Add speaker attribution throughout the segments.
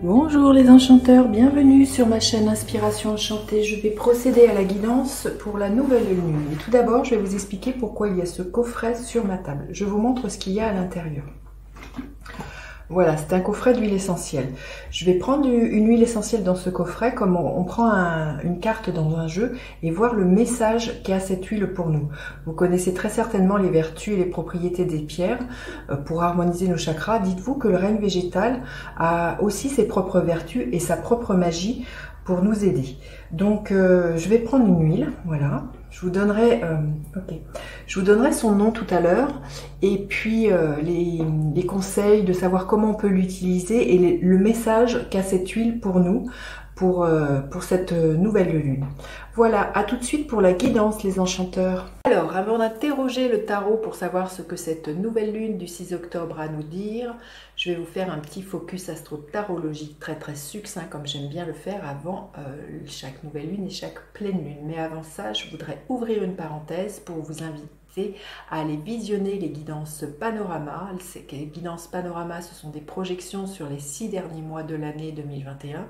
Speaker 1: Bonjour les enchanteurs, bienvenue sur ma chaîne Inspiration Enchantée. Je vais procéder à la guidance pour la nouvelle lune. Et tout d'abord, je vais vous expliquer pourquoi il y a ce coffret sur ma table. Je vous montre ce qu'il y a à l'intérieur. Voilà, c'est un coffret d'huile essentielle. Je vais prendre une huile essentielle dans ce coffret, comme on prend une carte dans un jeu, et voir le message qu'a cette huile pour nous. Vous connaissez très certainement les vertus et les propriétés des pierres pour harmoniser nos chakras. Dites-vous que le règne végétal a aussi ses propres vertus et sa propre magie pour nous aider. Donc, je vais prendre une huile, voilà. Je vous donnerai son nom tout à l'heure et puis les conseils de savoir comment on peut l'utiliser et le message qu'a cette huile pour nous, pour cette nouvelle lune. Voilà, à tout de suite pour la guidance les enchanteurs. Alors, avant d'interroger le tarot pour savoir ce que cette nouvelle lune du 6 octobre a à nous dire, je vais vous faire un petit focus astro-tarologique très succinct comme j'aime bien le faire avant chaque nouvelle lune et chaque pleine lune. Mais avant ça, je voudrais ouvrir une parenthèse pour vous inviter à aller visionner les guidances panorama. Les guidances panorama, ce sont des projections sur les 6 derniers mois de l'année 2021,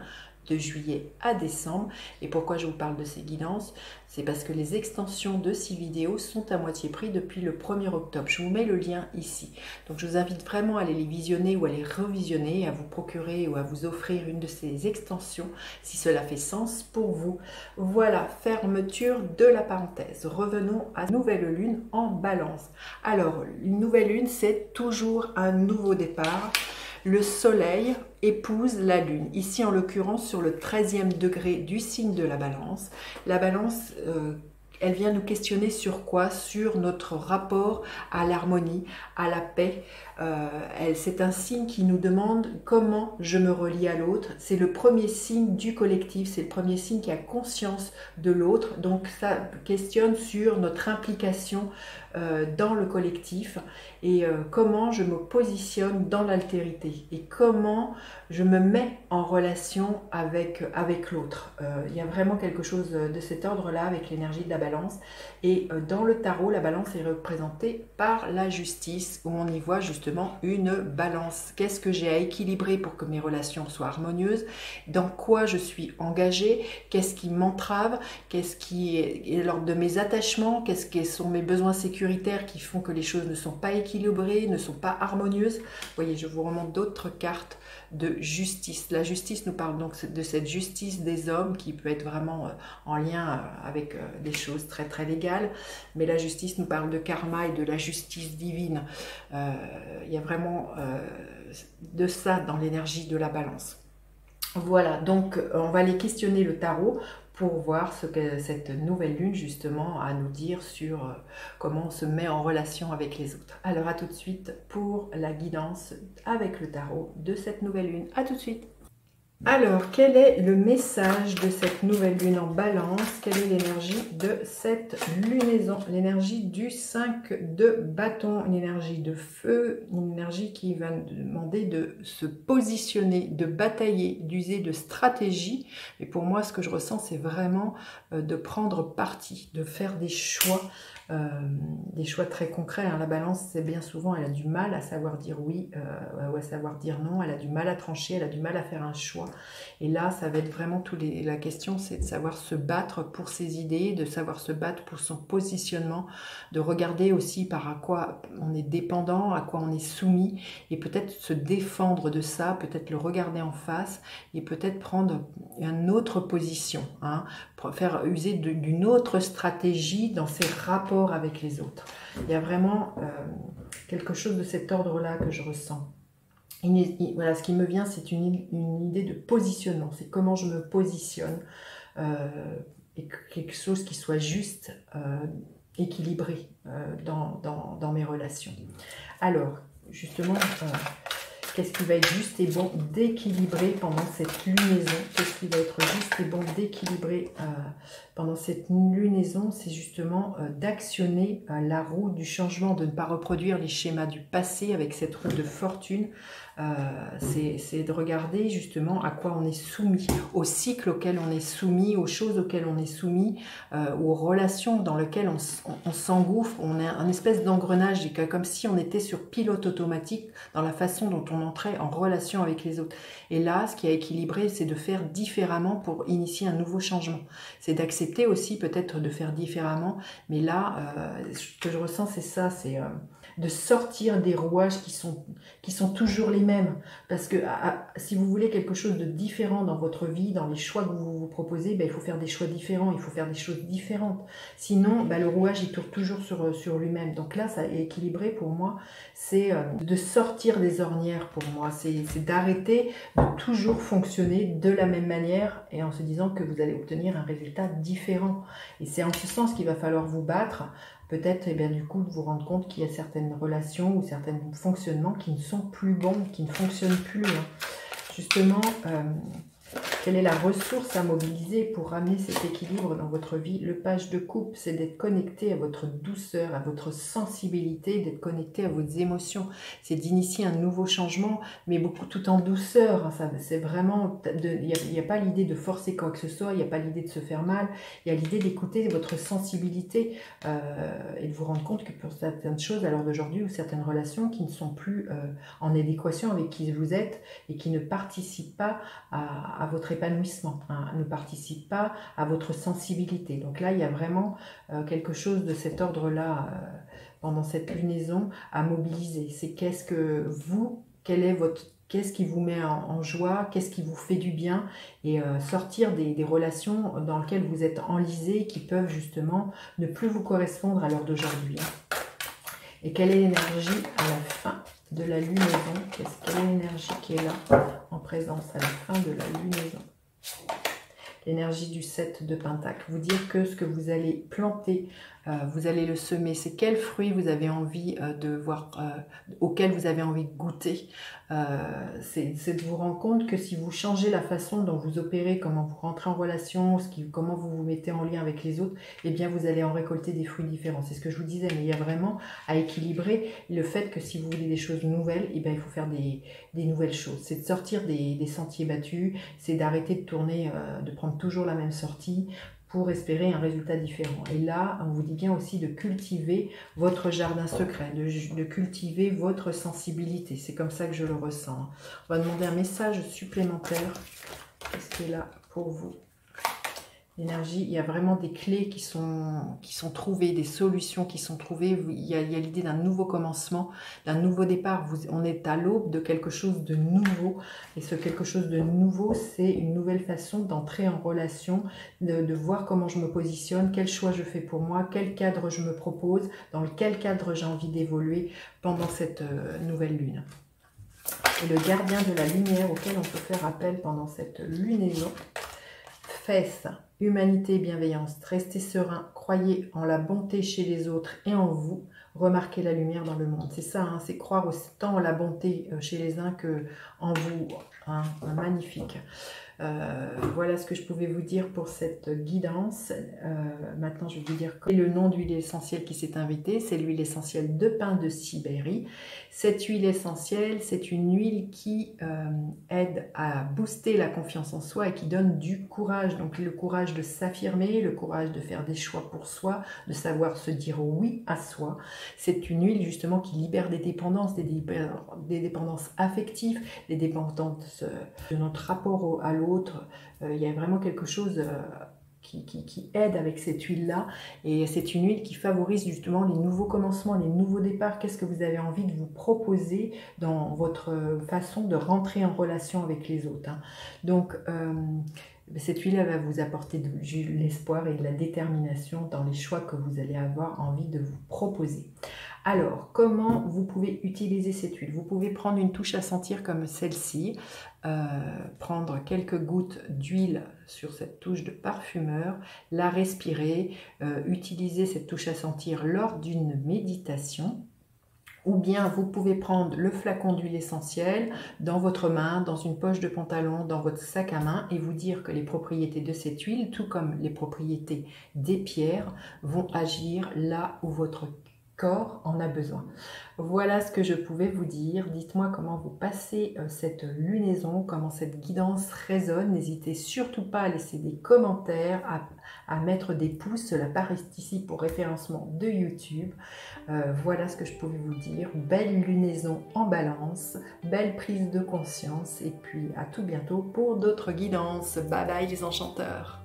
Speaker 1: de juillet à décembre. Et pourquoi je vous parle de ces guidances? C'est parce que les extensions de 6 vidéos sont à moitié prix depuis le 1er octobre. Je vous mets le lien ici. Donc je vous invite vraiment à aller les visionner ou à les revisionner, à vous procurer ou à vous offrir une de ces extensions si cela fait sens pour vous. Voilà, fermeture de la parenthèse. Revenons à nouvelle lune en balance. Alors, une nouvelle lune, c'est toujours un nouveau départ. Le soleil épouse la lune, ici en l'occurrence sur le 13e degré du signe de la balance. La balance, elle vient nous questionner sur quoi? Sur notre rapport à l'harmonie, à la paix. C'est un signe qui nous demande comment je me relie à l'autre. C'est le premier signe du collectif, c'est le premier signe qui a conscience de l'autre. Donc ça questionne sur notre implication dans le collectif et comment je me positionne dans l'altérité et comment je me mets en relation avec l'autre. Il y a vraiment quelque chose de cet ordre-là avec l'énergie de la balance. Et dans le tarot, la balance est représentée par la justice, où on y voit justement une balance. Qu'est-ce que j'ai à équilibrer pour que mes relations soient harmonieuses? Dans quoi je suis engagée? Qu'est-ce qui m'entrave? Qu'est-ce qui est l'ordre de mes attachements? Qu'est-ce qui sont mes besoins sécuritaires qui font que les choses ne sont pas équilibrées, ne sont pas harmonieuses? Vous voyez, je vous remonte d'autres cartes de justice. La justice nous parle donc de cette justice des hommes qui peut être vraiment en lien avec des choses très légales, mais la justice nous parle de karma et de la justice divine. Il y a vraiment de ça dans l'énergie de la balance. Voilà, donc on va aller questionner le tarot pour voir ce que cette nouvelle lune justement a à nous dire sur comment on se met en relation avec les autres. Alors à tout de suite pour la guidance avec le tarot de cette nouvelle lune. À tout de suite. Alors, quel est le message de cette nouvelle lune en balance? Quelle est l'énergie de cette lunaison? L'énergie du 5 de bâton, une énergie de feu, une énergie qui va nous demander de se positionner, de batailler, d'user de stratégie. Et pour moi, ce que je ressens, c'est vraiment de prendre parti, de faire des choix très concrets. La balance, c'est bien souvent, elle a du mal à savoir dire oui ou à savoir dire non, elle a du mal à trancher, elle a du mal à faire un choix. Et là, ça va être vraiment la question, c'est de savoir se battre pour ses idées, de savoir se battre pour son positionnement, de regarder aussi à quoi on est dépendant, à quoi on est soumis, et peut-être se défendre de ça, peut-être le regarder en face, et peut-être prendre une autre position, pour faire user d'une autre stratégie dans ses rapports avec les autres. Il y a vraiment quelque chose de cet ordre-là que je ressens. Voilà, ce qui me vient, c'est une idée de positionnement. C'est comment je me positionne et quelque chose qui soit juste, équilibré dans mes relations. Alors, justement, qu'est-ce qui va être juste et bon d'équilibrer pendant cette lunaison? Qu'est-ce qui va être juste et bon d'équilibrer pendant cette lunaison? C'est justement d'actionner la roue du changement, de ne pas reproduire les schémas du passé avec cette roue de fortune, c'est de regarder justement à quoi on est soumis, au cycle auquel on est soumis, aux choses auxquelles on est soumis, aux relations dans lesquelles on s'engouffre. On est un espèce d'engrenage, comme si on était sur pilote automatique dans la façon dont on entrait en relation avec les autres. Et là, ce qui a équilibré, c'est de faire différemment pour initier un nouveau changement. C'est d'accepter aussi peut-être de faire différemment, mais là, ce que je ressens, c'est ça, c'est de sortir des rouages qui sont toujours les mêmes. Parce que si vous voulez quelque chose de différent dans votre vie, dans les choix que vous vous proposez, ben, il faut faire des choix différents, il faut faire des choses différentes. Sinon, ben, le rouage, il tourne toujours sur lui-même. Donc là, ça est équilibré pour moi. C'est de sortir des ornières pour moi. C'est d'arrêter de toujours fonctionner de la même manière et en se disant que vous allez obtenir un résultat différent. Et c'est en ce sens qu'il va falloir vous battre. Peut-être, du coup, de vous rendre compte qu'il y a certaines relations ou certains fonctionnements qui ne sont plus bons, qui ne fonctionnent plus. Justement, quelle est la ressource à mobiliser pour ramener cet équilibre dans votre vie? Le page de coupe, c'est d'être connecté à votre douceur, à votre sensibilité, d'être connecté à vos émotions. C'est d'initier un nouveau changement, mais beaucoup tout en douceur. C'est vraiment, il n'y a pas l'idée de forcer quoi que ce soit, il n'y a pas l'idée de se faire mal, il y a l'idée d'écouter votre sensibilité et de vous rendre compte que pour certaines choses à l'heure d'aujourd'hui ou certaines relations qui ne sont plus en adéquation avec qui vous êtes et qui ne participent pas à votre épanouissement, ne participe pas à votre sensibilité. Donc là, il y a vraiment quelque chose de cet ordre-là pendant cette lunaison à mobiliser. C'est qu'est-ce qui vous met en joie, qu'est-ce qui vous fait du bien et sortir des relations dans lesquelles vous êtes enlisé qui peuvent justement ne plus vous correspondre à l'heure d'aujourd'hui. Et quelle est l'énergie à la fin de la lunaison? Quelle est l'énergie qui est là en présence à la fin de la lunaison? L'énergie du 7 de Pentacle. Vous dire que ce que vous allez planter, vous allez le semer. C'est quel fruit vous avez envie de voir, auquel vous avez envie de goûter. C'est de vous rendre compte que si vous changez la façon dont vous opérez, comment vous rentrez en relation, comment vous vous mettez en lien avec les autres, eh bien vous allez en récolter des fruits différents. C'est ce que je vous disais, mais il y a vraiment à équilibrer le fait que si vous voulez des choses nouvelles, eh bien il faut faire des nouvelles choses. C'est de sortir des sentiers battus, c'est d'arrêter de tourner, de prendre toujours la même sortie pour espérer un résultat différent. Et là, on vous dit bien aussi de cultiver votre jardin secret, de cultiver votre sensibilité. C'est comme ça que je le ressens. On va demander un message supplémentaire. Qu'est-ce qui est là pour vous? L'énergie, il y a vraiment des clés qui sont trouvées, des solutions qui sont trouvées. Il y a l'idée d'un nouveau commencement, d'un nouveau départ. On est à l'aube de quelque chose de nouveau. Et ce quelque chose de nouveau, c'est une nouvelle façon d'entrer en relation, de voir comment je me positionne, quel choix je fais pour moi, quel cadre je me propose, dans quel cadre j'ai envie d'évoluer pendant cette nouvelle lune. Et le gardien de la lumière auquel on peut faire appel pendant cette lunaison, Fès, humanité et bienveillance, restez serein, croyez en la bonté chez les autres et en vous, remarquez la lumière dans le monde. C'est ça, hein, c'est croire autant en la bonté chez les uns que en vous. Hein, magnifique. Voilà ce que je pouvais vous dire pour cette guidance. Maintenant, je vais vous dire le nom d'huile essentielle qui s'est invitée. C'est l'huile essentielle de pin de Sibérie. Cette huile essentielle, c'est une huile qui aide à booster la confiance en soi et qui donne du courage. Donc le courage de s'affirmer, le courage de faire des choix pour soi, de savoir se dire oui à soi. C'est une huile justement qui libère des dépendances, des dépendances affectives, des dépendances de notre rapport à l'autre. Il y a vraiment quelque chose qui aide avec cette huile-là. Et c'est une huile qui favorise justement les nouveaux commencements, les nouveaux départs. Qu'est-ce que vous avez envie de vous proposer dans votre façon de rentrer en relation avec les autres, hein. Donc, cette huile elle va vous apporter de l'espoir et de la détermination dans les choix que vous allez avoir envie de vous proposer. Alors, comment vous pouvez utiliser cette huile? Vous pouvez prendre une touche à sentir comme celle-ci, prendre quelques gouttes d'huile sur cette touche de parfumeur, la respirer, utiliser cette touche à sentir lors d'une méditation. Ou bien vous pouvez prendre le flacon d'huile essentielle dans votre main, dans une poche de pantalon, dans votre sac à main et vous dire que les propriétés de cette huile, tout comme les propriétés des pierres, vont agir là où votre corps en a besoin. Voilà ce que je pouvais vous dire. Dites-moi comment vous passez cette lunaison, comment cette guidance résonne. N'hésitez surtout pas à laisser des commentaires, à mettre des pouces. Cela participe pour référencement de YouTube. Voilà ce que je pouvais vous dire. Belle lunaison en balance, belle prise de conscience et puis à tout bientôt pour d'autres guidances. Bye bye les enchanteurs.